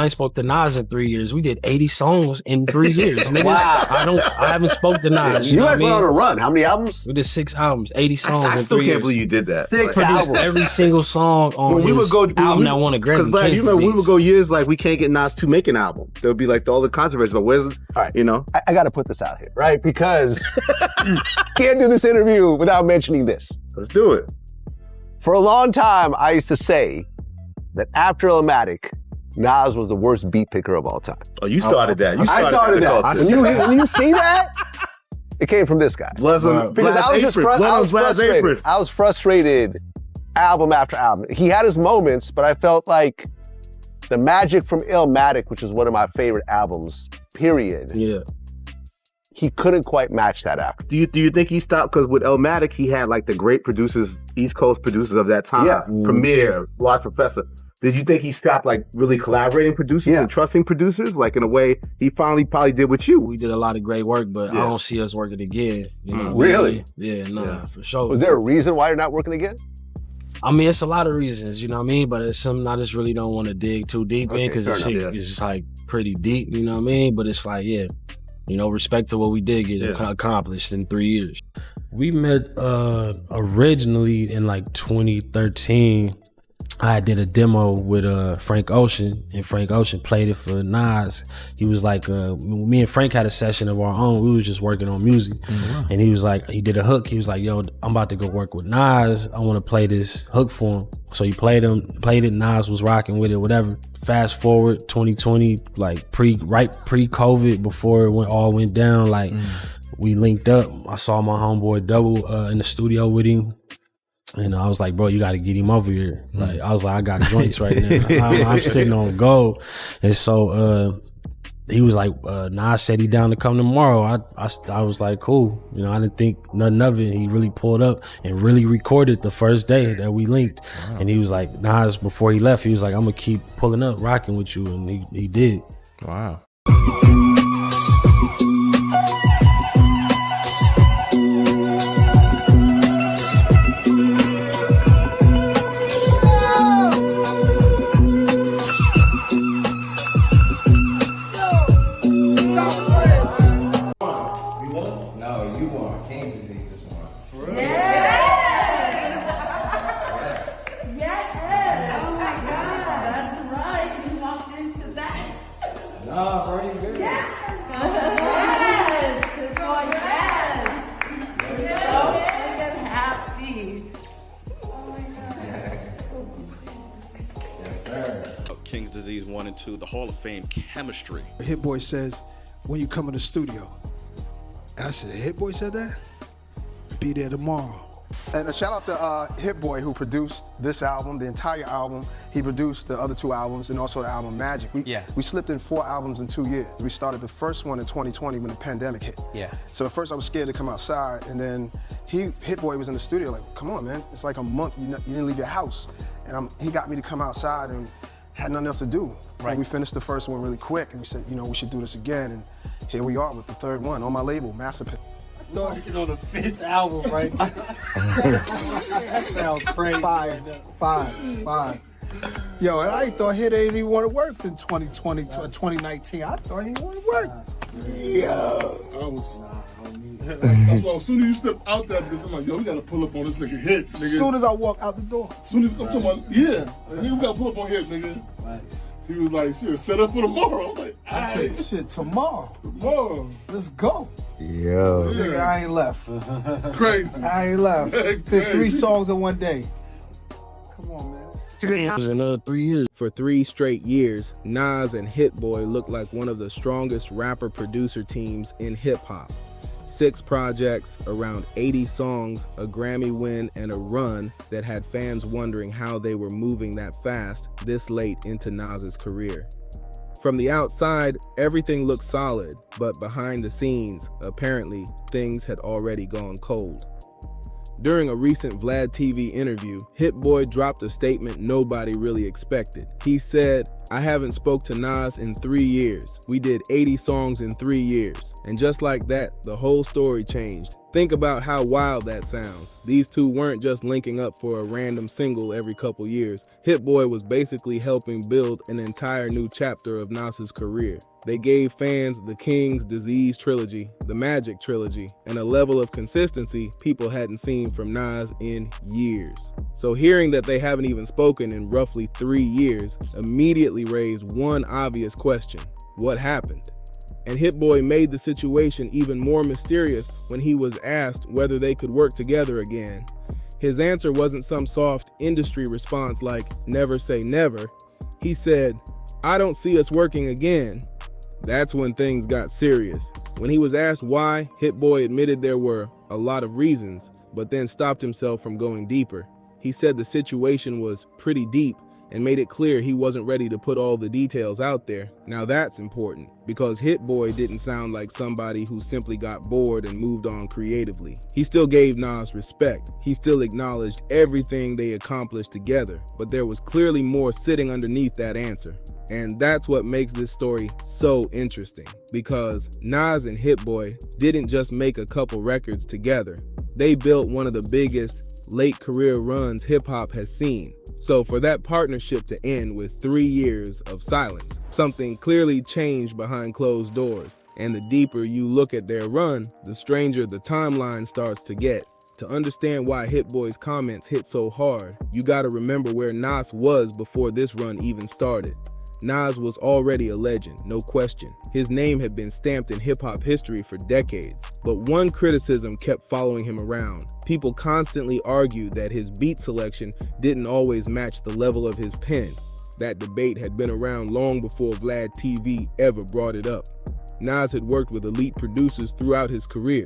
I ain't spoke to Nas in 3 years. We did 80 songs in 3 years. Nigga. Wow. I haven't spoke to Nas. You guys went on a run. How many albums? We did 6 albums, 80 songs I in still 3 can't years. believe you did that. 6 Produced albums. every single song on his album that won a Grammy. Because you remember we would go years like we can't get Nas to make an album. There'll be like all the controversy, but where's you know? I got to put this out here, right? Because can't do this interview without mentioning this. Let's do it. For a long time, I used to say that after Illmatic, Nas was the worst beat picker of all time. Oh, you started that. I started that. When you see that, it came from this guy. Because I was frustrated. I was frustrated album after album. He had his moments, but I felt like the magic from Illmatic, which is one of my favorite albums, period. Yeah. He couldn't quite match that after. Do you think he stopped? Because with Illmatic, he had like the great producers, East Coast producers of that time. Yeah. Premier, Large Professor. Did you think he stopped like really collaborating producers and trusting producers? Like in a way he finally probably did with you. We did a lot of great work, but I don't see us working again. You know really? Yeah, for sure. Was there a reason why you're not working again? I mean, it's a lot of reasons, you know what I mean? But it's something I just really don't want to dig too deep in because it's just like pretty deep, you know what I mean? But it's like, you know, respect to what we did get accomplished in 3 years. We met originally in like 2013. I did a demo with Frank Ocean, and Frank Ocean played it for Nas. He was like, me and Frank had a session of our own. We was just working on music. And he was like, he did a hook. He was like, yo, I'm about to go work with Nas. I want to play this hook for him. So he played it. Nas was rocking with it, whatever. Fast forward 2020, like pre-COVID, before it all went down, like we linked up. I saw my homeboy Double in the studio with him. And I was like, bro, you got to get him over here. Like, I was like, I got joints right now. I'm sitting on gold. And so he was like, Nas said he down to come tomorrow. I was like, cool. You know, I didn't think nothing of it. He really pulled up and really recorded the first day that we linked. Wow. And he was like, Nas, before he left, he was like, I'm going to keep pulling up, rocking with you. And he did. Wow. King's Disease 1 and 2, the Hall of Fame chemistry. Hit Boy says, when you come in the studio. And I said, Hit Boy said that? Be there tomorrow. And a shout out to Hit Boy, who produced this album, the entire album. He produced the other 2 albums and also the album Magic. We slipped in 4 albums in 2 years. We started the first one in 2020 when the pandemic hit. So at first I was scared to come outside, and then Hit Boy was in the studio like, come on, man, it's like a month, you didn't leave your house. And he got me to come outside and had nothing else to do. Right. And we finished the first one really quick, and we said, you know, we should do this again. And here we are with the 3rd one on my label, Masterpiece. Working on the 5th album, right? That sounds crazy. Five. Yo, and I thought Hit ain't even want to work in 2020, 2019. I thought he didn't want to work. That's why as soon as you step out there, because I'm like, yo, we gotta pull up on this nigga Hit, nigga. As soon as I walk out the door. As soon as I'm talking about, we gotta pull up on Hit, nigga. Right. He was like, shit, set up for tomorrow. I'm like, I said, shit, tomorrow. Let's go. Yo. Nigga, I ain't left. Crazy. I ain't left. Did 3 songs in one day. Come on, man. It was another 3 years. For 3 straight years, Nas and Hit Boy looked like one of the strongest rapper-producer teams in hip-hop. 6 projects, around 80 songs, a Grammy win, and a run that had fans wondering how they were moving that fast this late into Nas's career. From the outside, everything looked solid, but behind the scenes, apparently, things had already gone cold. During a recent VladTV interview, Hit Boy dropped a statement nobody really expected. He said, I haven't spoke to Nas in 3 years. We did 80 songs in 3 years. And just like that, the whole story changed. Think about how wild that sounds. These two weren't just linking up for a random single every couple years. Hit Boy was basically helping build an entire new chapter of Nas's career. They gave fans the King's Disease trilogy, the Magic trilogy, and a level of consistency people hadn't seen from Nas in years. So hearing that they haven't even spoken in roughly 3 years immediately raised one obvious question: what happened? And Hit Boy made the situation even more mysterious when he was asked whether they could work together again. His answer wasn't some soft industry response like, never say never. He said, "I don't see us working again." That's when things got serious. When he was asked why, Hit Boy admitted there were a lot of reasons, but then stopped himself from going deeper. He said the situation was pretty deep and made it clear he wasn't ready to put all the details out there. Now that's important, because Hit Boy didn't sound like somebody who simply got bored and moved on creatively. He still gave Nas respect. He still acknowledged everything they accomplished together, but there was clearly more sitting underneath that answer. And that's what makes this story so interesting, because Nas and Hit Boy didn't just make a couple records together. They built one of the biggest late career runs hip-hop has seen. So for that partnership to end with 3 years of silence, something clearly changed behind closed doors. And the deeper you look at their run, the stranger the timeline starts to get. To understand why Hit Boy's comments hit so hard, you gotta remember where Nas was before this run even started. Nas was already a legend, no question. His name had been stamped in hip-hop history for decades. But one criticism kept following him around. People constantly argued that his beat selection didn't always match the level of his pen. That debate had been around long before VladTV ever brought it up. Nas had worked with elite producers throughout his career,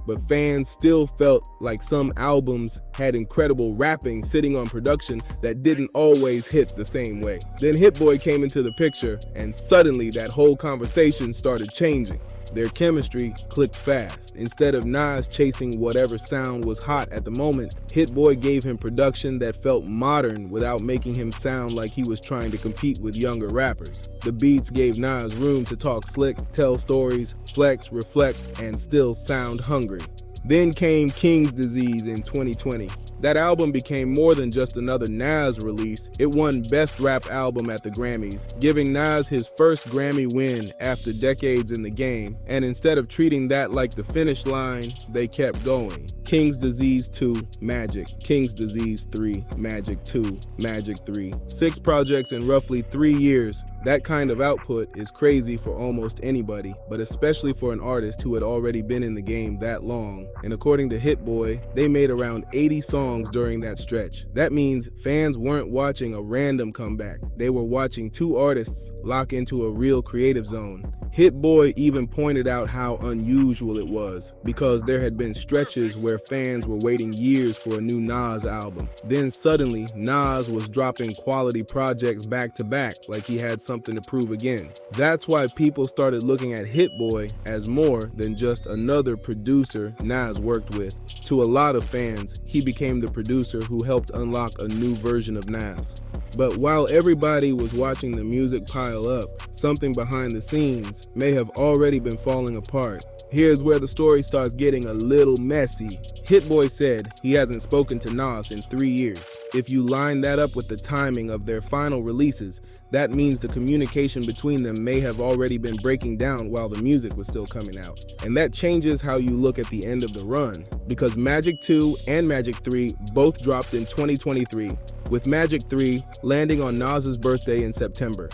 but fans still felt like some albums had incredible rapping sitting on production that didn't always hit the same way. Then Hit Boy came into the picture, and suddenly that whole conversation started changing. Their chemistry clicked fast. Instead of Nas chasing whatever sound was hot at the moment, Hit Boy gave him production that felt modern without making him sound like he was trying to compete with younger rappers. The beats gave Nas room to talk slick, tell stories, flex, reflect, and still sound hungry. Then came King's Disease in 2020. That album became more than just another Nas release. It won Best Rap Album at the Grammys, giving Nas his first Grammy win after decades in the game. And instead of treating that like the finish line, they kept going. King's Disease 2, Magic. King's Disease 3, Magic 2, Magic 3. 6 projects in roughly 3 years. That kind of output is crazy for almost anybody, but especially for an artist who had already been in the game that long. And according to Hit Boy, they made around 80 songs during that stretch. That means fans weren't watching a random comeback. They were watching 2 artists lock into a real creative zone. Hit Boy even pointed out how unusual it was, because there had been stretches where fans were waiting years for a new Nas album. Then suddenly, Nas was dropping quality projects back to back like he had something to prove again. That's why people started looking at Hit Boy as more than just another producer Nas worked with. To a lot of fans, he became the producer who helped unlock a new version of Nas. But while everybody was watching the music pile up, something behind the scenes may have already been falling apart. Here's where the story starts getting a little messy. Hit Boy said he hasn't spoken to Nas in 3 years. If you line that up with the timing of their final releases, that means the communication between them may have already been breaking down while the music was still coming out. And that changes how you look at the end of the run, because Magic 2 and Magic 3 both dropped in 2023, with Magic 3 landing on Nas's birthday in September.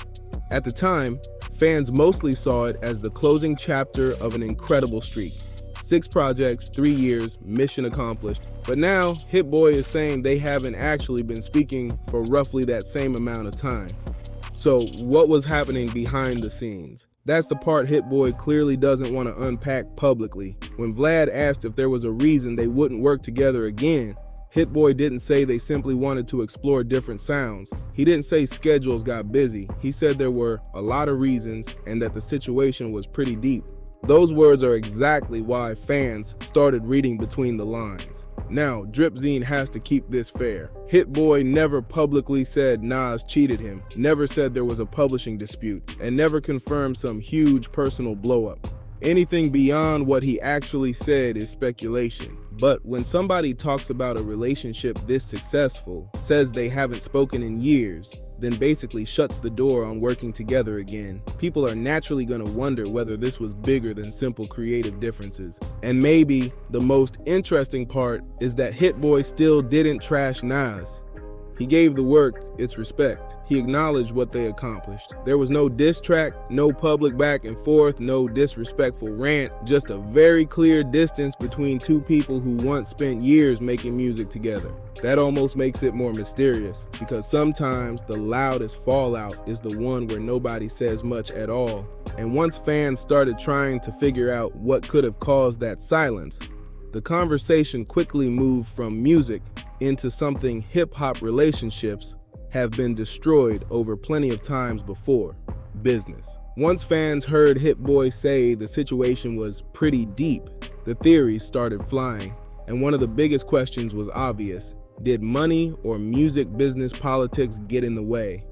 At the time, fans mostly saw it as the closing chapter of an incredible streak. 6 projects, 3 years, mission accomplished. But now, Hit Boy is saying they haven't actually been speaking for roughly that same amount of time. So what was happening behind the scenes? That's the part Hit Boy clearly doesn't want to unpack publicly. When Vlad asked if there was a reason they wouldn't work together again, Hit Boy didn't say they simply wanted to explore different sounds. He didn't say schedules got busy. He said there were a lot of reasons and that the situation was pretty deep. Those words are exactly why fans started reading between the lines. Now, Dripzine has to keep this fair. Hit Boy never publicly said Nas cheated him, never said there was a publishing dispute, and never confirmed some huge personal blow-up. Anything beyond what he actually said is speculation. But when somebody talks about a relationship this successful, says they haven't spoken in years, then basically shuts the door on working together again, people are naturally going to wonder whether this was bigger than simple creative differences. And maybe the most interesting part is that Hit Boy still didn't trash Nas. He gave the work its respect. He acknowledged what they accomplished. There was no diss track, no public back and forth, no disrespectful rant, just a very clear distance between two people who once spent years making music together. That almost makes it more mysterious, because sometimes the loudest fallout is the one where nobody says much at all. And once fans started trying to figure out what could have caused that silence, the conversation quickly moved from music into something hip-hop relationships have been destroyed over plenty of times before: business. Once fans heard Hit Boy say the situation was pretty deep, the theories started flying, and one of the biggest questions was obvious: did money or music business politics get in the way?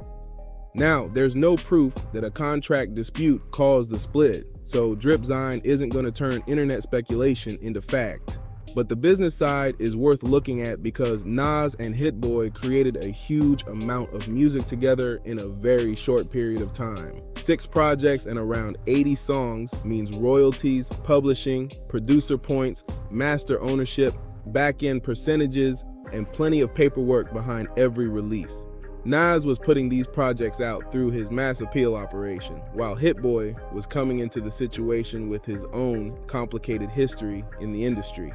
Now, there's no proof that a contract dispute caused the split, so Dripzine isn't going to turn internet speculation into fact. But the business side is worth looking at because Nas and Hit Boy created a huge amount of music together in a very short period of time. 6 projects and around 80 songs means royalties, publishing, producer points, master ownership, back-end percentages, and plenty of paperwork behind every release. Nas was putting these projects out through his mass appeal operation, while Hit Boy was coming into the situation with his own complicated history in the industry.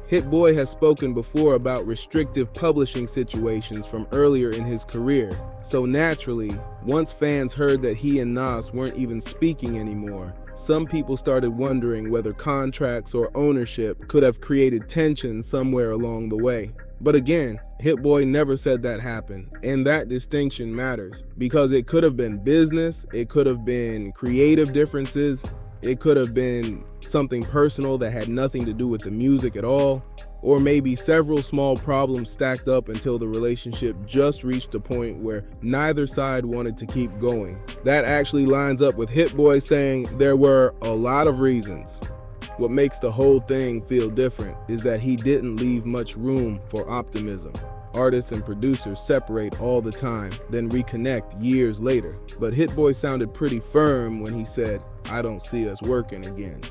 Hit Boy has spoken before about restrictive publishing situations from earlier in his career, so naturally, once fans heard that he and Nas weren't even speaking anymore, some people started wondering whether contracts or ownership could have created tension somewhere along the way. But again, Hit Boy never said that happened, and that distinction matters, because it could have been business, it could have been creative differences, it could have been something personal that had nothing to do with the music at all, or maybe several small problems stacked up until the relationship just reached a point where neither side wanted to keep going. That actually lines up with Hit Boy saying there were a lot of reasons. What makes the whole thing feel different is that he didn't leave much room for optimism. Artists and producers separate all the time, then reconnect years later. But Hit Boy sounded pretty firm when he said, "I don't see us working again."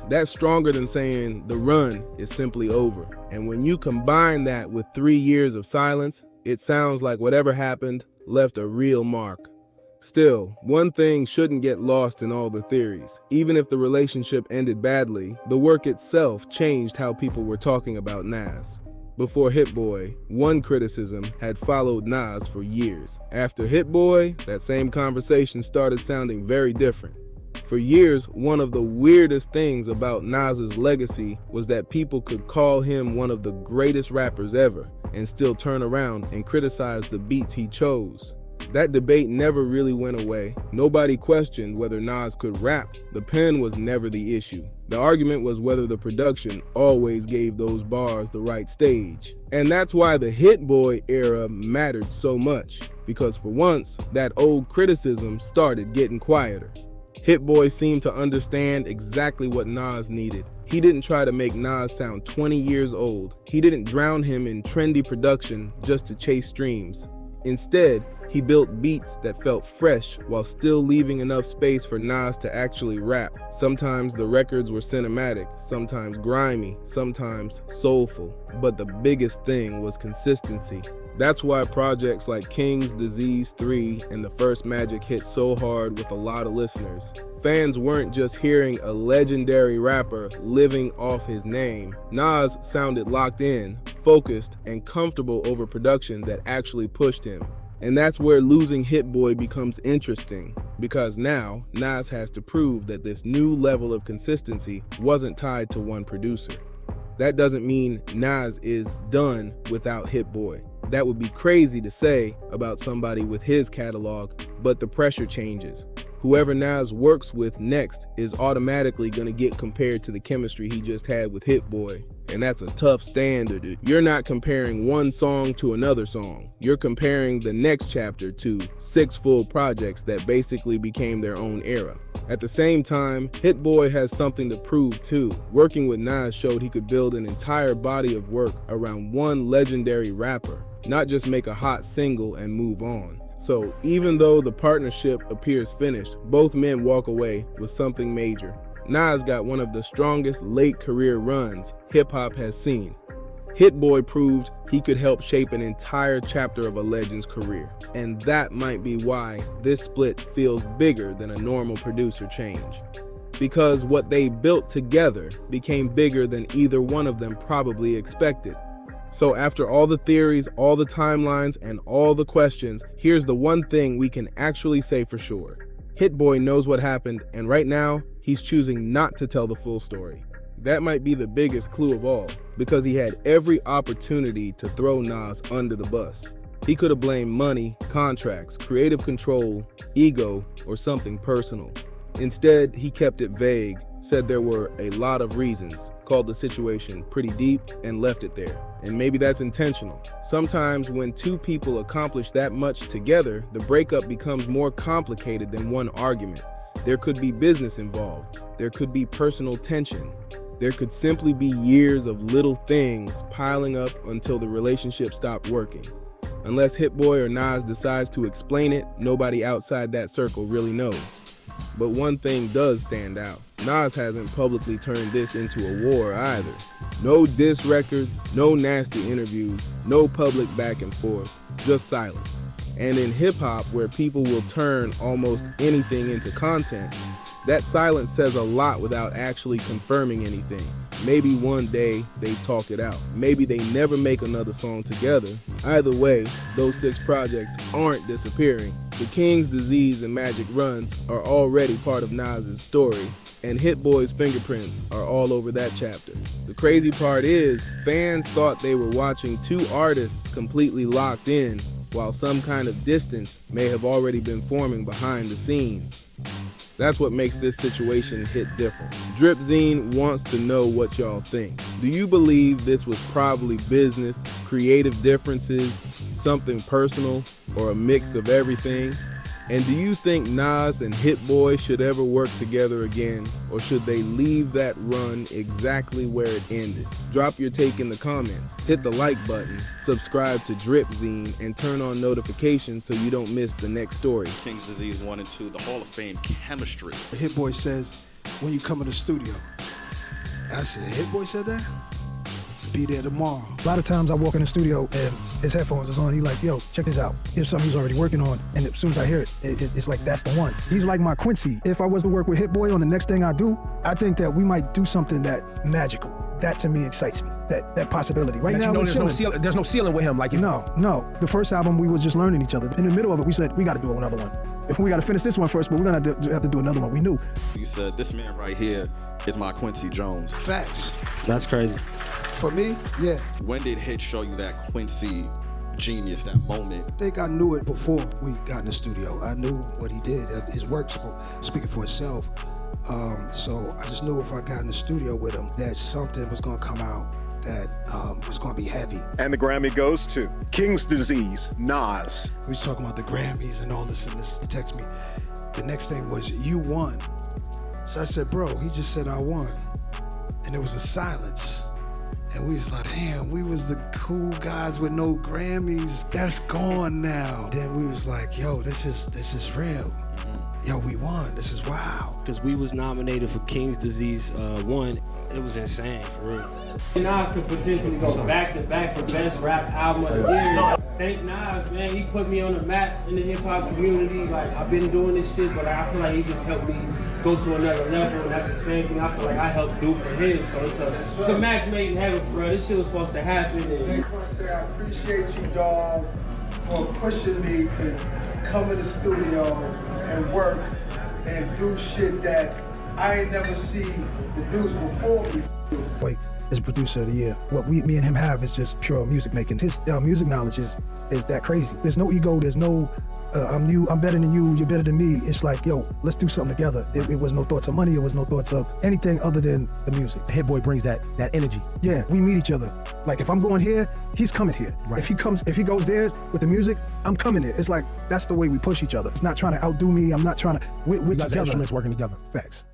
That's stronger than saying the run is simply over. And when you combine that with 3 years of silence, it sounds like whatever happened left a real mark. Still, one thing shouldn't get lost in all the theories. Even if the relationship ended badly, the work itself changed how people were talking about Nas. Before Hit Boy, one criticism had followed Nas for years. After Hit Boy, that same conversation started sounding very different. For years, one of the weirdest things about Nas's legacy was that people could call him one of the greatest rappers ever and still turn around and criticize the beats he chose. That debate never really went away. Nobody questioned whether Nas could rap. The pen was never the issue. The argument was whether the production always gave those bars the right stage. And that's why the Hit Boy era mattered so much, because for once, that old criticism started getting quieter. Hit Boy seemed to understand exactly what Nas needed. He didn't try to make Nas sound 20 years old. He didn't drown him in trendy production just to chase streams. Instead, he built beats that felt fresh while still leaving enough space for Nas to actually rap. Sometimes the records were cinematic, sometimes grimy, sometimes soulful. But the biggest thing was consistency. That's why projects like King's Disease 3 and The First Magic hit so hard with a lot of listeners. Fans weren't just hearing a legendary rapper living off his name. Nas sounded locked in, focused, and comfortable over production that actually pushed him. And that's where losing Hit Boy becomes interesting, because now Nas has to prove that this new level of consistency wasn't tied to one producer. That doesn't mean Nas is done without Hit Boy. That would be crazy to say about somebody with his catalog, but the pressure changes. Whoever Nas works with next is automatically gonna get compared to the chemistry he just had with Hit Boy. And that's a tough standard. You're not comparing one song to another song. You're comparing the next chapter to 6 full projects that basically became their own era. At the same time, Hit Boy has something to prove too. Working with Nas showed he could build an entire body of work around one legendary rapper, not just make a hot single and move on. So even though the partnership appears finished, both men walk away with something major. Nas got one of the strongest late career runs hip-hop has seen. Hit Boy proved he could help shape an entire chapter of a legend's career. And that might be why this split feels bigger than a normal producer change. Because what they built together became bigger than either one of them probably expected. So after all the theories, all the timelines, and all the questions, here's the one thing we can actually say for sure. Hit Boy knows what happened, and right now, he's choosing not to tell the full story. That might be the biggest clue of all, because he had every opportunity to throw Nas under the bus. He could have blamed money, contracts, creative control, ego, or something personal. Instead, he kept it vague, said there were a lot of reasons, called the situation pretty deep, and left it there. And maybe that's intentional. Sometimes when two people accomplish that much together, the breakup becomes more complicated than one argument. There could be business involved. There could be personal tension. There could simply be years of little things piling up until the relationship stopped working. Unless Hit Boy or Nas decides to explain it, nobody outside that circle really knows. But one thing does stand out. Nas hasn't publicly turned this into a war either. No diss records, no nasty interviews, no public back and forth, just silence. And in hip-hop, where people will turn almost anything into content, that silence says a lot without actually confirming anything. Maybe one day they talk it out. Maybe they never make another song together. Either way, those 6 projects aren't disappearing. The King's Disease and Magic runs are already part of Nas's story, and Hit Boy's fingerprints are all over that chapter. The crazy part is, fans thought they were watching 2 artists completely locked in, while some kind of distance may have already been forming behind the scenes. That's what makes this situation hit different. Dripzine wants to know what y'all think. Do you believe this was probably business, creative differences, something personal, or a mix of everything? And do you think Nas and Hit Boy should ever work together again, or should they leave that run exactly where it ended? Drop your take in the comments, hit the like button, subscribe to Dripzine, and turn on notifications so you don't miss the next story. King's Disease 1 and 2, the Hall of Fame chemistry. Hit Boy says, when you come in the studio. And I said, Hit Boy said that? Be there tomorrow. A lot of times I walk in the studio and his headphones is on. He's like, yo, check this out. Here's something he's already working on. And as soon as I hear it, it's like, that's the one. He's like my Quincy. If I was to work with Hit Boy on the next thing I do, I think that we might do something that magical. That to me excites me, that possibility. Right now, we're chilling. There's no ceiling with him. Like No. The first album, we were just learning each other. In the middle of it, we said, we got to do another one. We got to finish this one first, but we're going to have to do another one. We knew. You said, this man right here is my Quincy Jones. Facts. That's crazy. For me, yeah. When did Hit show you that Quincy genius, that moment? I think I knew it before we got in the studio. I knew what he did. His work speaking for itself. So I just knew if I got in the studio with him that something was going to come out that was going to be heavy. And the Grammy goes to King's Disease, Nas. We was talking about the Grammys and all this and this. He texted me. The next thing was, you won. So I said, bro, he just said I won. And there was a silence. And we was like, damn, we was the cool guys with no Grammys. That's gone now. Then we was like, yo, this is real. Yo, we won. This is wow. Because we was nominated for King's Disease 1. It was insane, for real. Nas could potentially go back to back for best rap album of the year. Thank Nas, man. He put me on the map in the hip hop community. Like, I've been doing this shit, but I feel like he just helped me go to another level. And that's the same thing I feel like I helped do for him. So it's a match made in heaven, for real. This shit was supposed to happen. And I appreciate you, dog, for pushing me to come in the studio and work and do shit that I ain't never seen the dudes before me. Wait, as producer of the year, what me and him have is just pure music making. His music knowledge is that crazy. There's no ego, there's no I'm better than you, you're better than me. It's like, yo, let's do something together. It was no thoughts of money, it was no thoughts of anything other than the music. Hit Boy brings that energy. Yeah, we meet each other. Like if I'm going here, he's coming here. Right. If he goes there with the music, I'm coming there. It's like, that's the way we push each other. It's not trying to outdo me, I'm not trying to, we're together. Instruments working together. Facts.